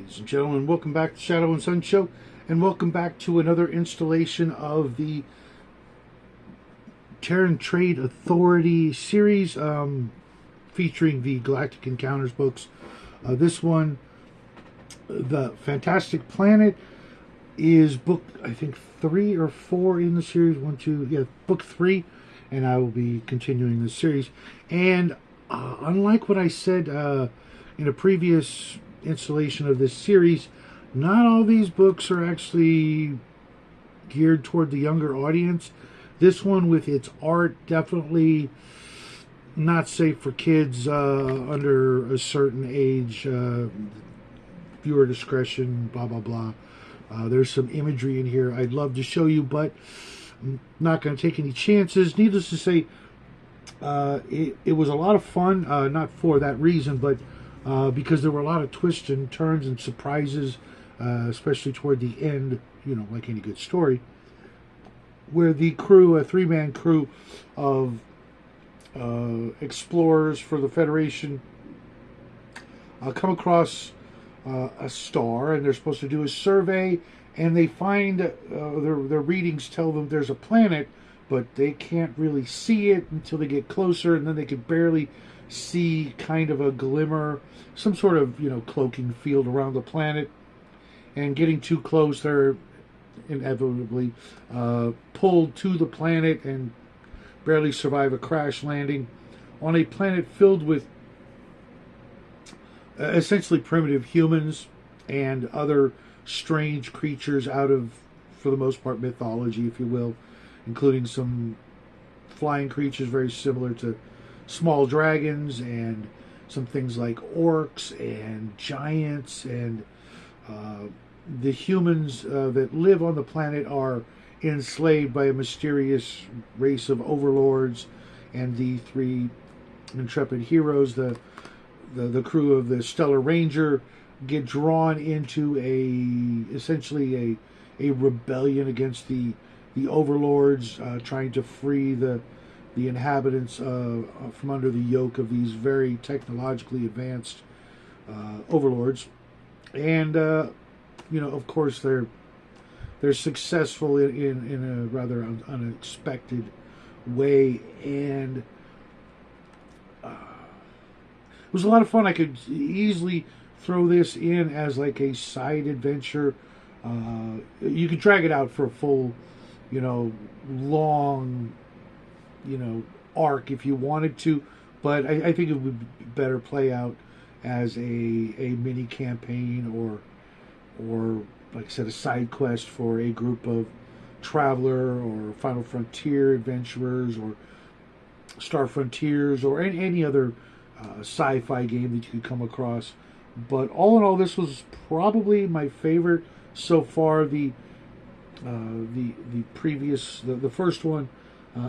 Ladies and gentlemen, welcome back to Shadow and Sun Show, and welcome back to another installation of the TERRAN Trade Authority series, featuring the Galactic Encounters books. This one, The Fantastic Planet, is book, I think, 3 or 4 in the series. Book 3, and I will be continuing the series. And unlike what I said in a previous installation of this series, not all these books are actually geared toward the younger audience. This one, with its art, definitely not safe for kids under a certain age. Viewer discretion, blah blah blah. There's some imagery in here I'd love to show you, but I'm not going to take any chances. Needless to say, it was a lot of fun, not for that reason, but because there were a lot of twists and turns and surprises, especially toward the end, like any good story, where the crew, a 3-man crew of explorers for the Federation, come across a star, and they're supposed to do a survey, and they find their readings tell them there's a planet, but they can't really see it until they get closer, and then they can barely see kind of a glimmer, some sort of cloaking field around the planet. And getting too close, they're inevitably pulled to the planet and barely survive a crash landing on a planet filled with essentially primitive humans and other strange creatures out of, for the most part, mythology, if you will, including some flying creatures very similar to small dragons, and some things like orcs and giants, and the humans that live on the planet are enslaved by a mysterious race of overlords, and the 3 intrepid heroes, the crew of the Stellar Ranger, get drawn into essentially a rebellion against the overlords, trying to free the inhabitants from under the yoke of these very technologically advanced overlords. And of course, they're successful in a rather unexpected way, and it was a lot of fun. I could easily throw this in as like a side adventure. You could drag it out for a full, long, arc if you wanted to, but I think it would better play out as a mini campaign, or like I said, a side quest for a group of Traveler or Final Frontier adventurers, or Star Frontiers, or any other sci-fi game that you could come across. But all in all, this was probably my favorite so far. The previous, the first one,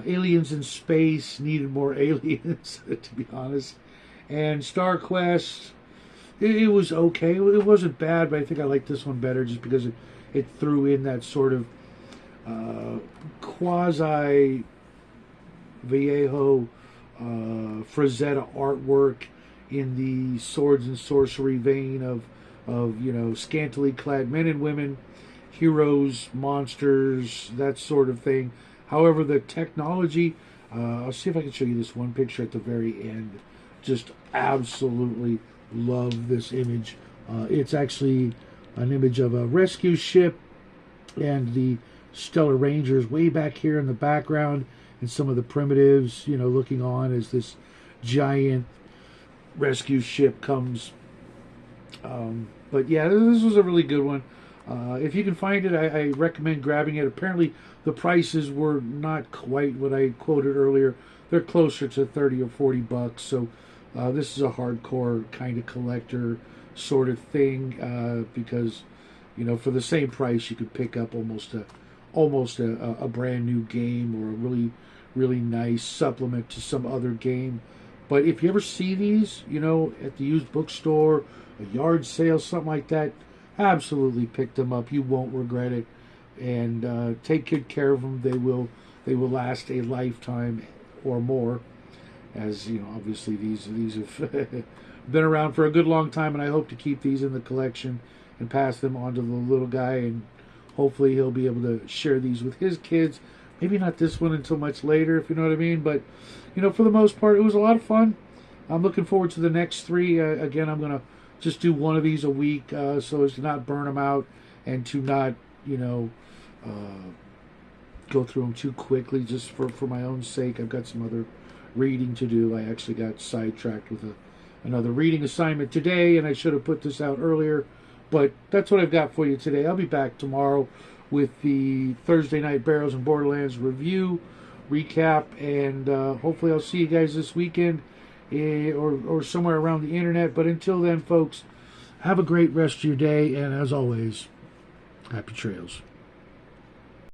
Aliens in Space, needed more aliens, to be honest. And Star Quest, it was okay. It wasn't bad, but I think I liked this one better just because it threw in that sort of quasi Vallejo Frazetta artwork in the swords and sorcery vein of scantily clad men and women, heroes, monsters, that sort of thing. However, the technology, I'll see if I can show you this one picture at the very end. Just absolutely love this image. It's actually an image of a rescue ship, and the Stellar Rangers way back here in the background, and some of the primitives, looking on as this giant rescue ship comes. But yeah, this was a really good one. If you can find it, I recommend grabbing it. Apparently, the prices were not quite what I quoted earlier. They're closer to 30 or 40 bucks. So this is a hardcore kind of collector sort of thing, because for the same price you could pick up almost a brand new game, or a really nice supplement to some other game. But if you ever see these, at the used bookstore, a yard sale, something like that, absolutely pick them up. You won't regret it. And take good care of them. They will last a lifetime or more. As obviously these have been around for a good long time, and I hope to keep these in the collection and pass them on to the little guy, and hopefully he'll be able to share these with his kids. Maybe not this one until much later, if you know what I mean. But, you know, for the most part, it was a lot of fun. I'm looking forward to the next three. Again, I'm going to just do one of these a week so as to not burn them out and to not, you know, go through them too quickly just for my own sake. I've got some other reading to do. I actually got sidetracked with another reading assignment today, and I should have put this out earlier. But that's what I've got for you today. I'll be back tomorrow with the Thursday Night Barrows and Borderlands review, recap, and hopefully I'll see you guys this weekend or somewhere around the internet. But until then, folks, have a great rest of your day, and as always, happy trails.